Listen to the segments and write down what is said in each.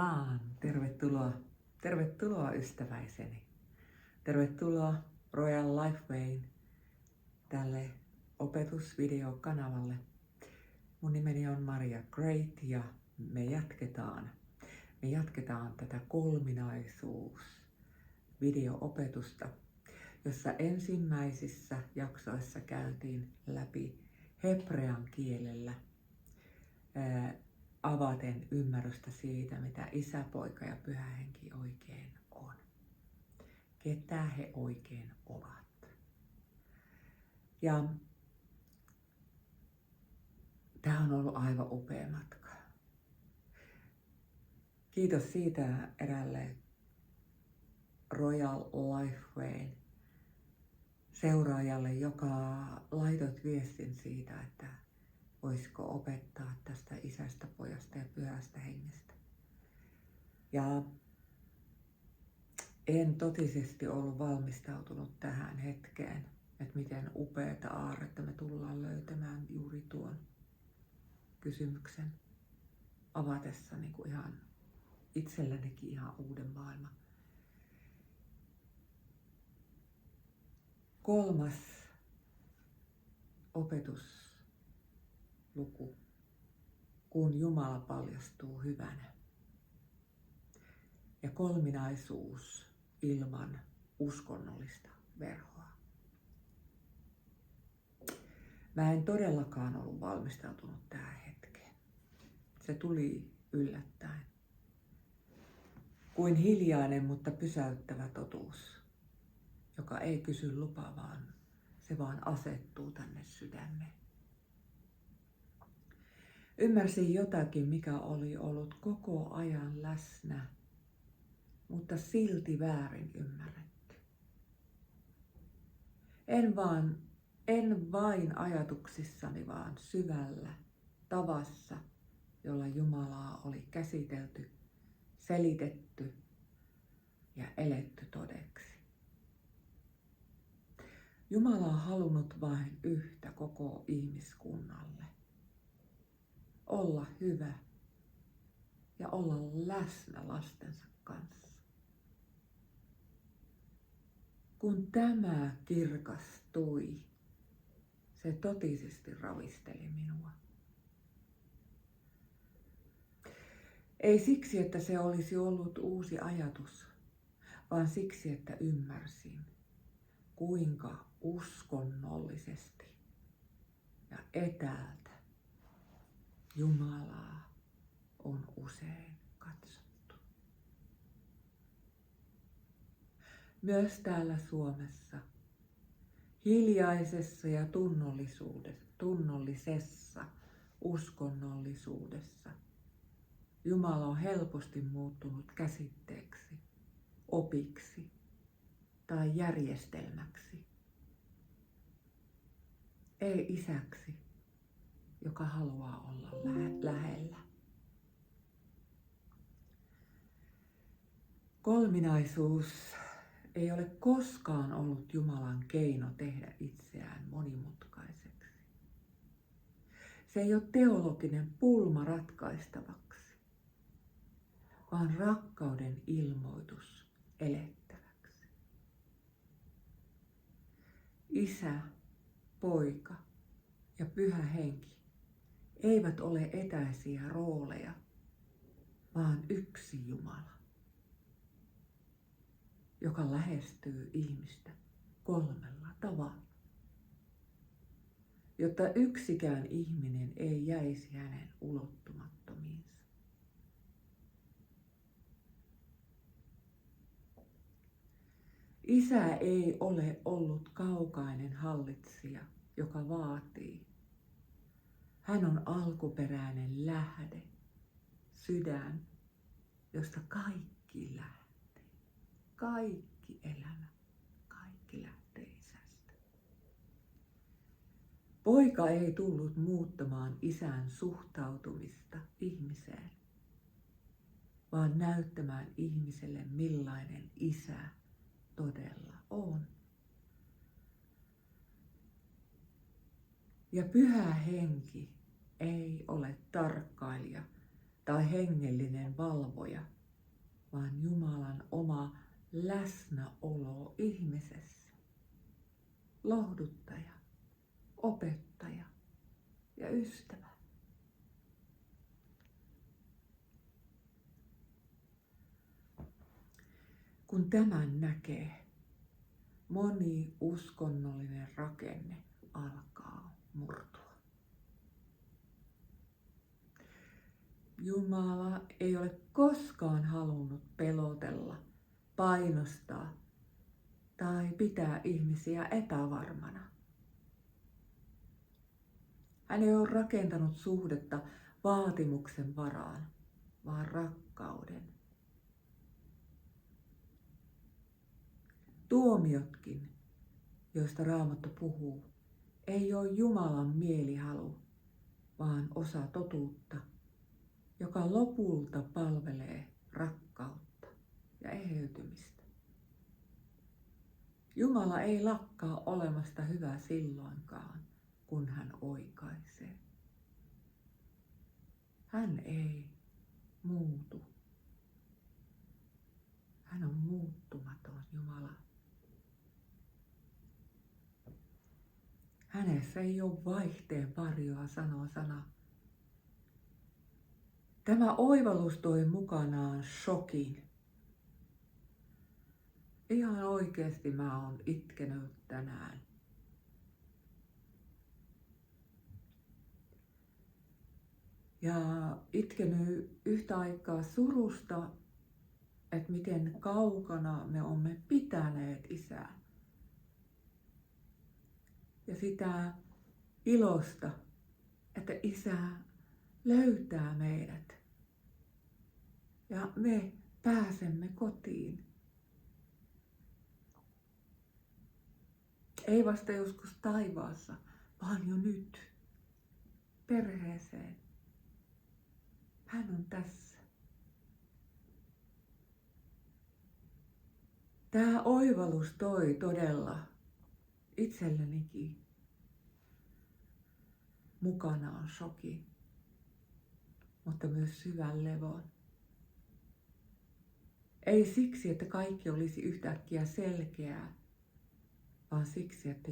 vaan, tervetuloa ystäväiseni. Tervetuloa Royal Lifewayn tälle opetusvideokanavalle. Mun nimeni on Maria Great ja me jatketaan tätä kolminaisuus-videoopetusta, jossa ensimmäisissä jaksoissa käytiin läpi hebrean kielellä avaten ymmärrystä siitä, mitä Isä, Poika ja Pyhä Henki oikein on. Ketä he oikein ovat. Ja tämä on ollut aivan upea matka. Kiitos siitä eräälle Royal Lifewayn seuraajalle, joka laitoit viestin siitä, että voisiko opettaa tästä Isästä, Pojasta ja Pyhästä Hengestä. Ja en totisesti ollut valmistautunut tähän hetkeen, että miten upeata aarretta me tullaan löytämään juuri tuon kysymyksen avatessa niin kuin ihan itsellänikin ihan uuden maailman. 3. opetusluku, kun Jumala paljastuu hyvänä. Ja kolminaisuus ilman uskonnollista verhoa. Mä en todellakaan ollut valmistautunut tähän hetkeen. Se tuli yllättäen. Kuin hiljainen, mutta pysäyttävä totuus, joka ei kysy lupaa, vaan se vaan asettuu tänne sydämeen. Ymmärsin jotakin, mikä oli ollut koko ajan läsnä, mutta silti väärin ymmärretty. En vain ajatuksissani, vaan syvällä tavassa, jolla Jumalaa oli käsitelty, selitetty ja eletty todeksi. Jumala on halunnut vain yhtä koko ihmiskunnalle. Olla hyvä ja olla läsnä lastensa kanssa. Kun tämä kirkastui, se totisesti ravisteli minua. Ei siksi, että se olisi ollut uusi ajatus, vaan siksi, että ymmärsin, kuinka uskonnollisesti ja etäältä Jumalaa on usein katsottu. Myös täällä Suomessa, hiljaisessa ja tunnollisessa uskonnollisuudessa, Jumala on helposti muuttunut käsitteeksi, opiksi tai järjestelmäksi. Ei isäksi, joka haluaa olla lähellä. Kolminaisuus ei ole koskaan ollut Jumalan keino tehdä itseään monimutkaiseksi. Se ei ole teologinen pulma ratkaistavaksi, vaan rakkauden ilmoitus elettäväksi. Isä, Poika ja Pyhä Henki eivät ole etäisiä rooleja, vaan yksi Jumala, joka lähestyy ihmistä 3 tavalla, jotta yksikään ihminen ei jäisi hänen ulottumattomiinsa. Isä ei ole ollut kaukainen hallitsija, joka vaatii. Hän on alkuperäinen lähde, sydän, josta kaikki lähtee. Kaikki elämä, kaikki lähtee Isästä. Poika ei tullut muuttamaan Isän suhtautumista ihmiseen, vaan näyttämään ihmiselle, millainen Isä todella on. Ja Pyhä Henki ei ole tarkkailija tai hengellinen valvoja, vaan Jumalan oma läsnäolo ihmisessä. Lohduttaja, opettaja ja ystävä. Kun tämän näkee, moni uskonnollinen rakenne alkaa murtua. Jumala ei ole koskaan halunnut pelotella, painostaa tai pitää ihmisiä epävarmana. Hän ei ole rakentanut suhdetta vaatimuksen varaan, vaan rakkauden. Tuomiotkin, joista Raamattu puhuu, ei ole Jumalan mielihalu, vaan osa totuutta, joka lopulta palvelee rakkautta ja eheytymistä. Jumala ei lakkaa olemasta hyvä silloinkaan, kun hän oikaisee. Hän ei muutu. Hän on muuttumaton Jumala. Hänessä ei ole vaihteen varjoa, sanoo sana. Tämä oivallus toi mukanaan shokin. Ihan oikeasti mä oon itkenyt tänään. Ja itkenyt yhtä aikaa surusta, että miten kaukana me olemme pitäneet Isää. Ja sitä ilosta, että Isä löytää meidät. Ja me pääsemme kotiin. Ei vasta joskus taivaassa, vaan jo nyt. Perheeseen. Hän on tässä. Tämä oivallus toi todella itsellenikin mukanaan shoki, mutta myös syvän levon. Ei siksi, että kaikki olisi yhtäkkiä selkeää, vaan siksi, että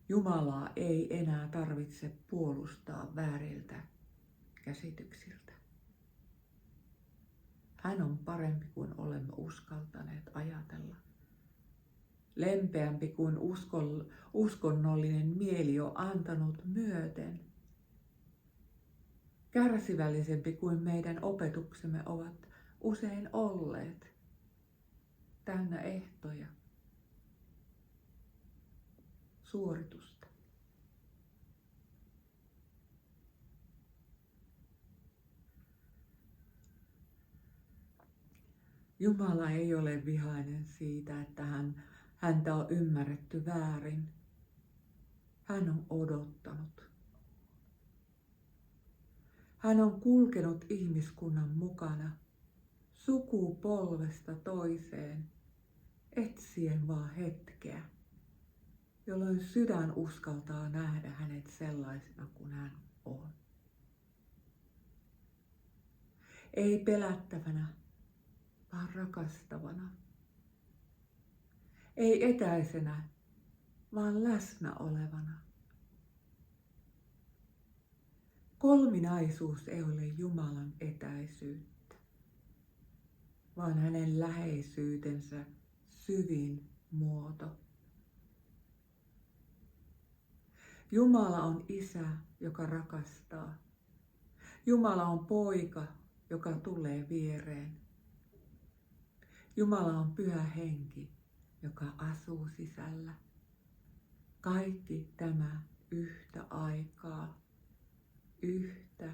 Jumalaa ei enää tarvitse puolustaa vääriltä käsityksiltä. Hän on parempi kuin olemme uskaltaneet ajatella. Lempeämpi kuin uskonnollinen mieli on antanut myöten. Kärsivällisempi kuin meidän opetuksemme ovat usein olleet. Täynnä ehtoja. Suoritusta. Jumala ei ole vihainen siitä, että häntä on ymmärretty väärin. Hän on odottanut. Hän on kulkenut ihmiskunnan mukana sukupolvesta toiseen, etsien vaan hetkeä, jolloin sydän uskaltaa nähdä hänet sellaisena kuin hän on. Ei pelättävänä, vaan rakastavana. Ei etäisenä, vaan läsnä olevana. Kolminaisuus ei ole Jumalan etäisyyttä, vaan hänen läheisyytensä syvin muoto. Jumala on Isä, joka rakastaa. Jumala on Poika, joka tulee viereen. Jumala on Pyhä Henki, joka asuu sisällä. Kaikki tämä yhtä aikaa, yhtä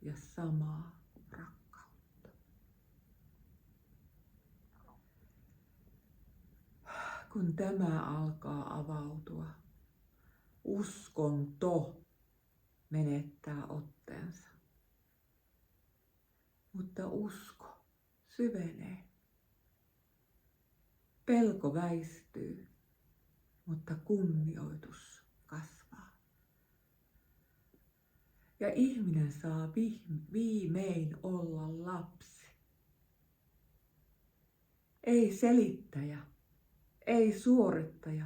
ja samaa rakkautta. Kun tämä alkaa avautua, uskonto menettää otteensa. Mutta usko syvenee. Pelko väistyy, mutta kunnioitus kasvaa. Ja ihminen saa viimein olla lapsi. Ei selittäjä, ei suorittaja,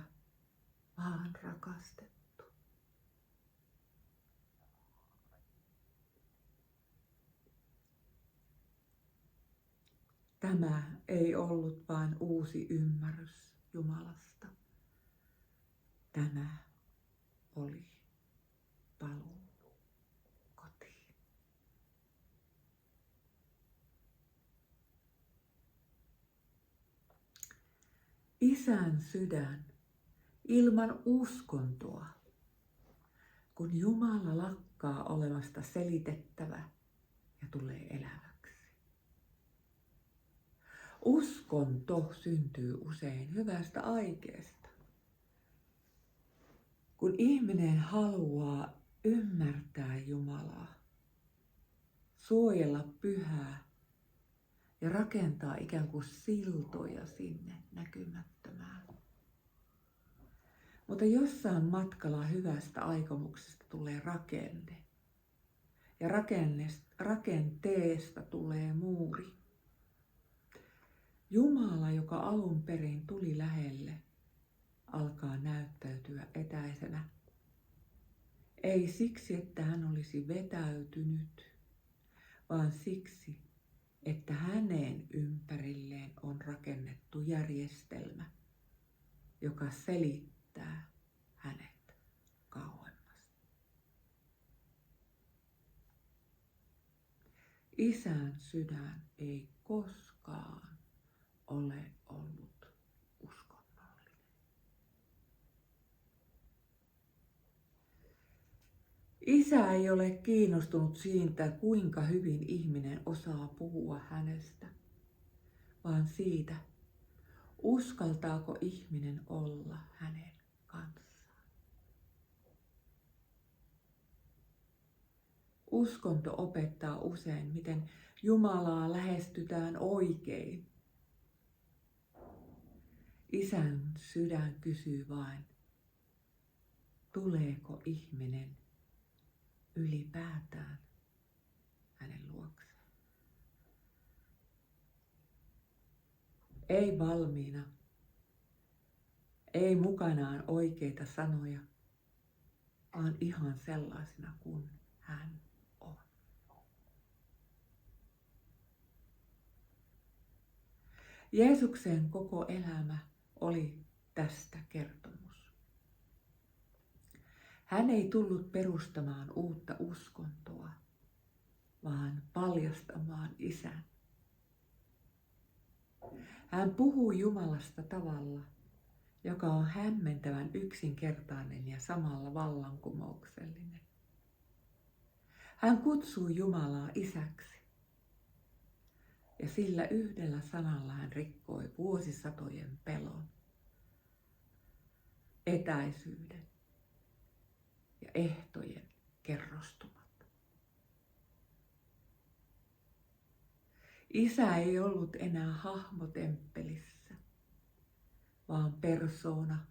vaan rakastettu. Tämä ei ollut vain uusi ymmärrys Jumalasta. Tämä oli paluu kotiin. Isän sydän ilman uskontoa, kun Jumala lakkaa olemasta selitettävä ja tulee eläväksi. Uskonto syntyy usein hyvästä aikeesta. Kun ihminen haluaa ymmärtää Jumalaa, suojella pyhää ja rakentaa ikään kuin siltoja sinne näkymättömään. Mutta jossain matkalla hyvästä aikomuksesta tulee rakenne ja rakenteesta tulee muuri. Jumala, joka alun perin tuli lähelle, alkaa näyttäytyä etäisenä. Ei siksi, että hän olisi vetäytynyt, vaan siksi, että hänen ympärilleen on rakennettu järjestelmä, joka selittää hänet kauemmas. Isän sydän ei koskaan ole ollut uskonnollinen. Isä ei ole kiinnostunut siitä, kuinka hyvin ihminen osaa puhua hänestä, vaan siitä, uskaltaako ihminen olla hänen kanssaan. Uskonto opettaa usein, miten Jumalaa lähestytään oikein. Isän sydän kysyy vain, tuleeko ihminen ylipäätään hänen luokseen. Ei valmiina, ei mukanaan oikeita sanoja, vaan ihan sellaisena kuin hän on. Jeesuksen koko elämä oli tästä kertomus. Hän ei tullut perustamaan uutta uskontoa, vaan paljastamaan Isän. Hän puhuu Jumalasta tavalla, joka on hämmentävän yksinkertainen ja samalla vallankumouksellinen. Hän kutsuu Jumalaa Isäksi. Ja sillä yhdellä sanalla hän rikkoi vuosisatojen pelon, etäisyyden ja ehtojen kerrostumat. Isä ei ollut enää hahmo temppelissä, vaan persoona,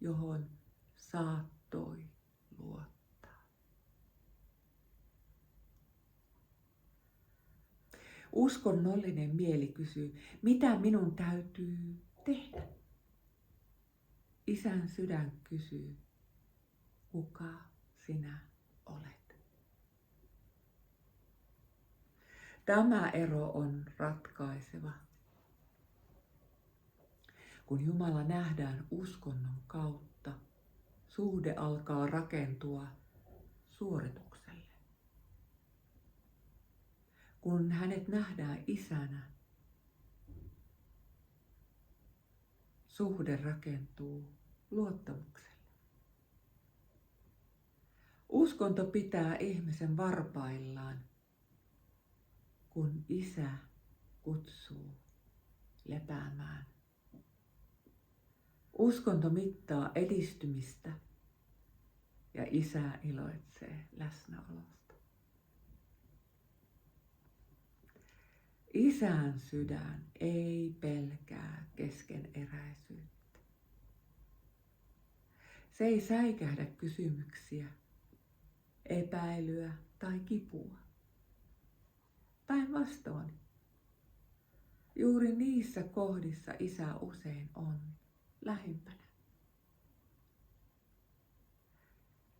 johon saattoi luottaa. Uskonnollinen mieli kysyy, mitä minun täytyy tehdä? Isän sydän kysyy, kuka sinä olet? Tämä ero on ratkaiseva. Kun Jumala nähdään uskonnon kautta, suhde alkaa rakentua suoritukselle. Kun hänet nähdään Isänä, suhde rakentuu luottamukselle. Uskonto pitää ihmisen varpaillaan, kun Isä kutsuu lepäämään. Uskonto mittaa edistymistä ja Isä iloitsee läsnäolosta. Isän sydän ei pelkää keskeneräisyyttä. Se ei säikähdä kysymyksiä, epäilyä tai kipua. Päinvastoin, juuri niissä kohdissa Isä usein on lähimpänä.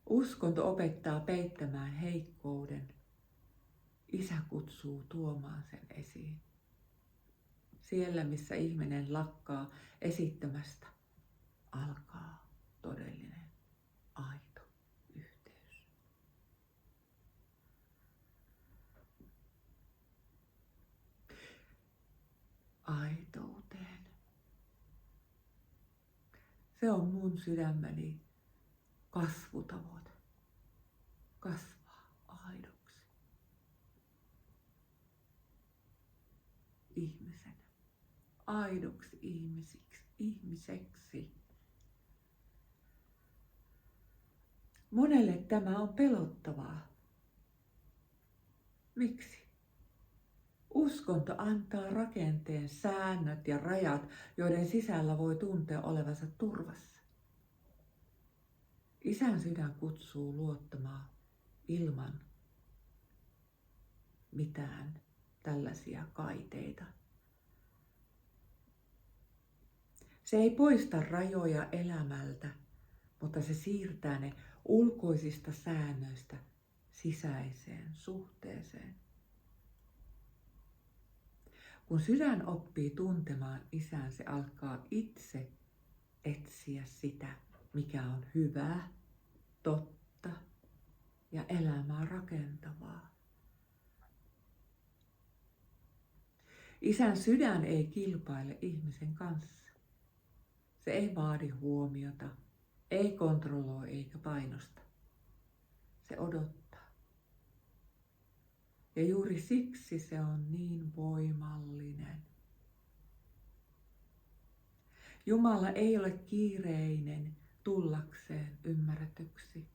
Uskonto opettaa peittämään heikkouden. Isä kutsuu tuomaan sen esiin. Siellä, missä ihminen lakkaa esittämästä, alkaa todellinen, aito yhteys. Aitouteen. Se on mun sydämeni kasvutavoite. Kasvaa aidoksi. Ihmisenä. Aidoksi ihmiseksi. Monelle tämä on pelottavaa. Miksi? Uskonto antaa rakenteen, säännöt ja rajat, joiden sisällä voi tuntea olevansa turvassa. Isän sydän kutsuu luottamaan ilman mitään tällaisia kaiteita. Se ei poista rajoja elämältä, mutta se siirtää ne ulkoisista säännöistä sisäiseen suhteeseen. Kun sydän oppii tuntemaan Isän, se alkaa itse etsiä sitä, mikä on hyvää, totta ja elämää rakentavaa. Isän sydän ei kilpaile ihmisen kanssa. Se ei vaadi huomiota, ei kontrolloi eikä painosta. Se odottaa. Ja juuri siksi se on niin voimallinen. Jumala ei ole kiireinen tullakseen ymmärretyksi.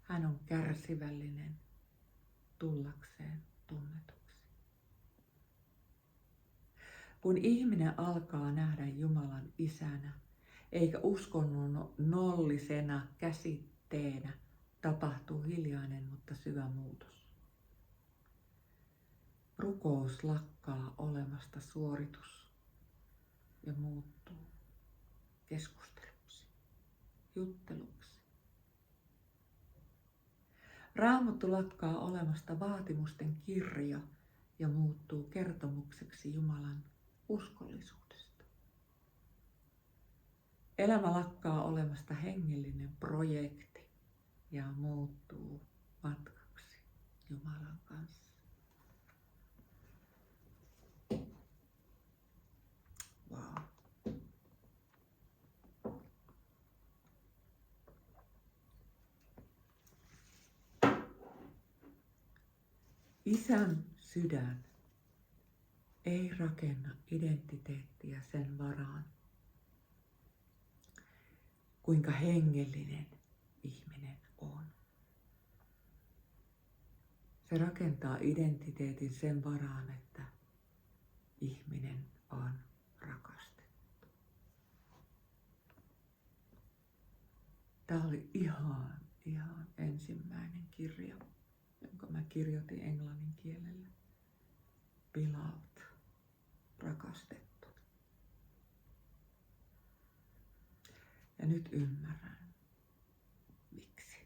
Hän on kärsivällinen tullakseen tunnetuksi. Kun ihminen alkaa nähdä Jumalan Isänä, eikä uskonnon nollisena käsitteenä, tapahtuu hiljainen, mutta syvä muutos. Rukous lakkaa olemasta suoritus ja muuttuu keskusteluksi, jutteluksi. Raamattu lakkaa olemasta vaatimusten kirja ja muuttuu kertomukseksi Jumalan uskollisuudesta. Elämä lakkaa olemasta hengellinen projekti ja muuttuu matkaksi Jumalan kanssa. Wow. Isän sydän ei rakenna identiteettiä sen varaan, kuinka hengellinen ihminen on. Se rakentaa identiteetin sen varaan, että ihminen on rakastettu. Tämä oli ihan ensimmäinen kirja, jonka mä kirjoitin englannin kielellä. Beloved, rakastettu. Ja nyt ymmärrän, miksi.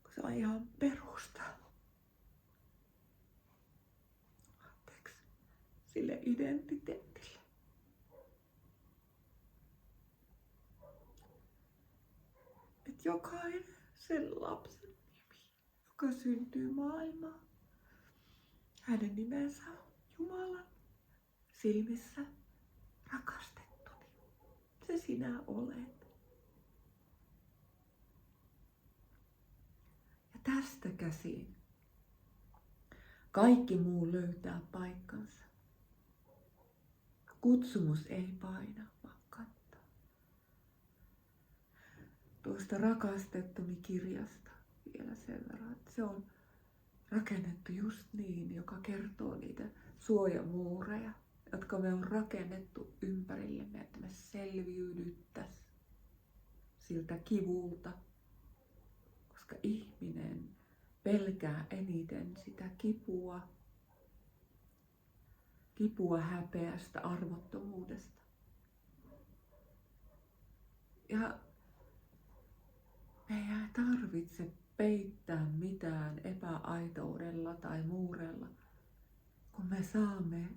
Kun se on ihan perusta. Anteeksi, sille identiteetille. Että jokainen sen lapsen nimi, joka syntyy maailmaan, hänen nimensä on Jumalan silmissä rakastettuni. Se sinä olet. Ja tästä käsin kaikki muu löytää paikkansa. Kutsumus ei paina, vaan kattaa. Tuosta rakastettuni kirjasta vielä sen verran, että se on rakennettu just niin, joka kertoo niitä suojamuureja, jotka me on rakennettu ympärillemme, että me selviydyttäisiin siltä kivulta, koska ihminen pelkää eniten sitä kipua häpeästä, arvottomuudesta. Ja me ei tarvitse peittää mitään epäaitoudella tai muurella, kun me saamme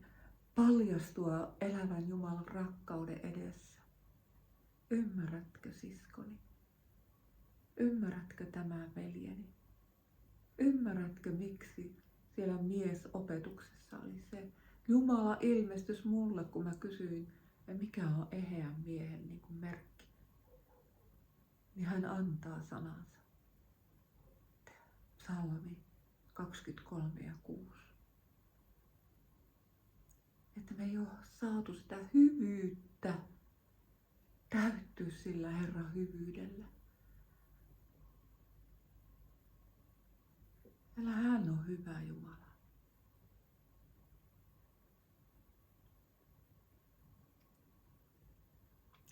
paljastua elävän Jumalan rakkauden edessä. Ymmärrätkö, siskoni? Ymmärrätkö tämä, veljeni? Ymmärrätkö, miksi siellä miesopetuksessa oli se Jumala ilmestys mulle, kun mä kysyin, mikä on eheän miehen niin kuin merkki? Niin hän antaa sanansa. Psalmi 23:6. Että me ei ole saatu sitä hyvyyttä täyttyä sillä Herran hyvyydellä. Sillä hän on hyvä Jumala.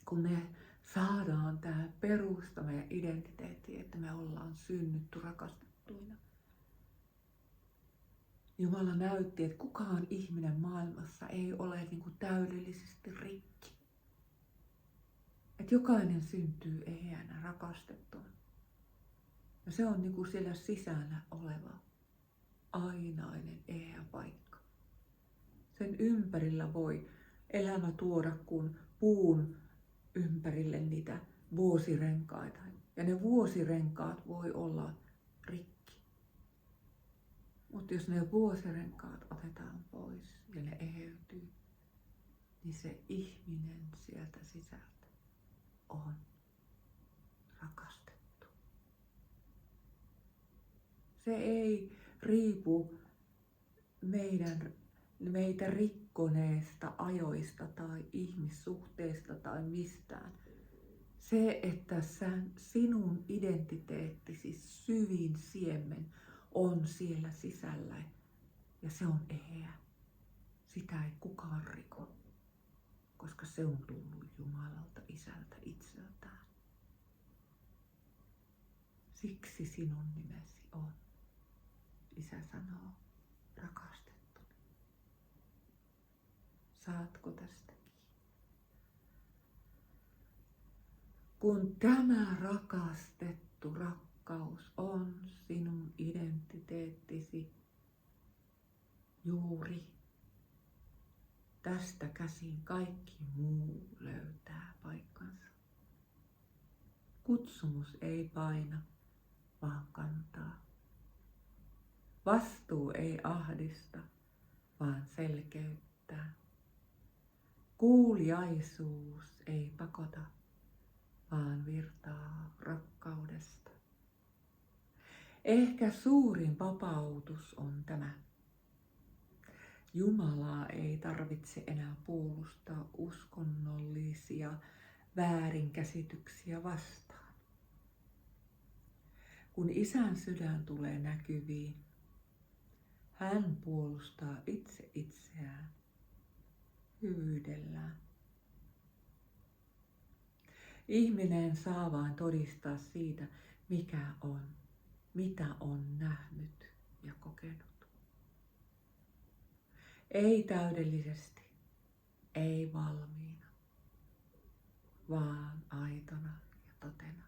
Kun me saadaan tämä perusta meidän identiteettiin, että me ollaan synnytty rakastettuina. Jumala näytti, että kukaan ihminen maailmassa ei ole niin kuin täydellisesti rikki. Että jokainen syntyy eheänä, rakastettuna. Ja se on niin kuin siellä sisällä oleva ainainen eheä paikka. Sen ympärillä voi elämä tuoda kuin puun ympärille niitä vuosirenkaita. Ja ne vuosirenkaat voi olla rikki. Mutta jos ne vuosirenkaat otetaan pois ja ne eheytyy, niin se ihminen sieltä sisältä on rakastettu. Se ei riipu meitä rikkoneesta ajoista tai ihmissuhteista tai mistään. Se, että sinun identiteettisi syvin siemen on siellä sisällä ja se on eheä. Sitä ei kukaan riko, koska se on tullut Jumalalta, Isältä itseltään. Siksi sinun nimesi on, Isä sanoo, rakastettu. Saatko tästä kiinni? Kun tämä rakastettu rakkaus on sinun identiteettisi juuri, tästä käsin kaikki muu löytää paikkansa. Kutsumus ei paina, vaan kantaa. Vastuu ei ahdista, vaan selkeyttää. Kuuliaisuus ei pakota, vaan virtaa rakkaudesta. Ehkä suurin vapautus on tämä. Jumalaa ei tarvitse enää puolustaa uskonnollisia väärinkäsityksiä vastaan. Kun Isän sydän tulee näkyviin, hän puolustaa itse itseään hyvyydellään. Ihminen saa vain todistaa siitä, mikä on, mitä on nähnyt ja kokenut. Ei täydellisesti, ei valmiina, vaan aitona ja totena.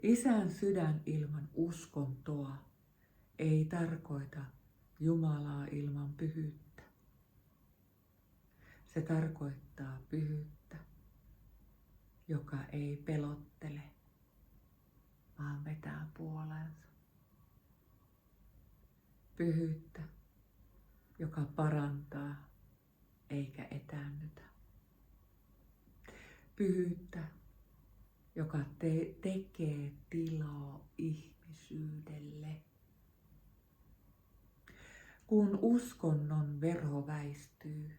Isän sydän ilman uskontoa ei tarkoita Jumalaa ilman pyhyyttä. Se tarkoittaa pyhyyttä, joka ei pelottele, vaan vetää puoleensa. Pyhyyttä, joka parantaa eikä etäännytä. Pyhyyttä, joka tekee tilaa ihmisyydelle. Kun uskonnon verho väistyy,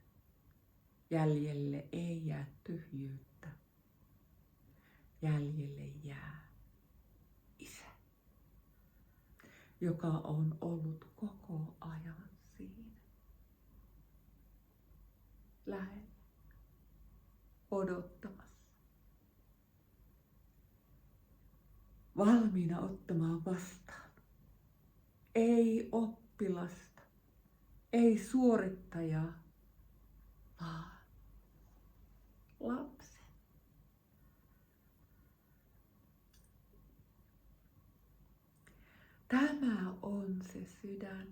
jäljelle ei jää tyhjyyttä. Jäljelle jää Isä, joka on ollut koko ajan siinä. lähellä, odottamassa, valmiina ottamaan vastaan. Ei oppilasta, ei suorittajaa, vaan lapsen. Tämä on se sydän,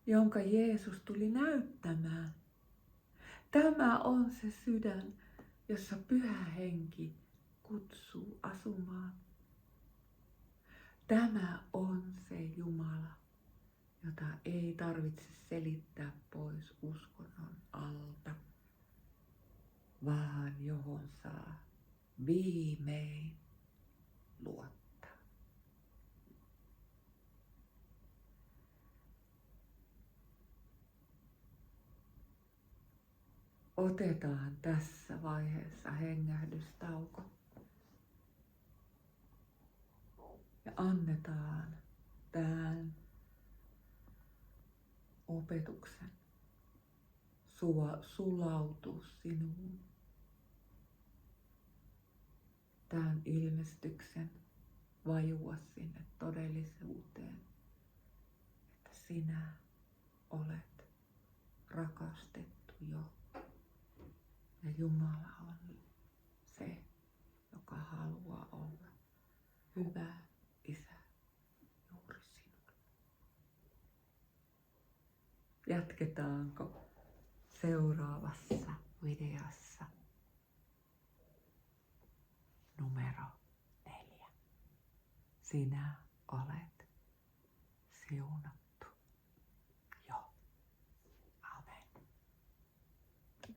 jonka Jeesus tuli näyttämään. Tämä on se sydän, jossa Pyhä Henki kutsuu asumaan. Tämä on se Jumala, jota ei tarvitse selittää pois uskonnon alta, vaan johon saa viimein luottaa. Otetaan tässä vaiheessa hengähdystauko ja annetaan tämän opetuksen sulautua sinuun. Tämän ilmestyksen vajua sinne todellisuuteen, että sinä olet rakastettu jo. Ja Jumala on se, joka haluaa olla hyvä isä juuri sinulle. Jatketaanko seuraavassa videossa numero 4. Sinä olet siunattu.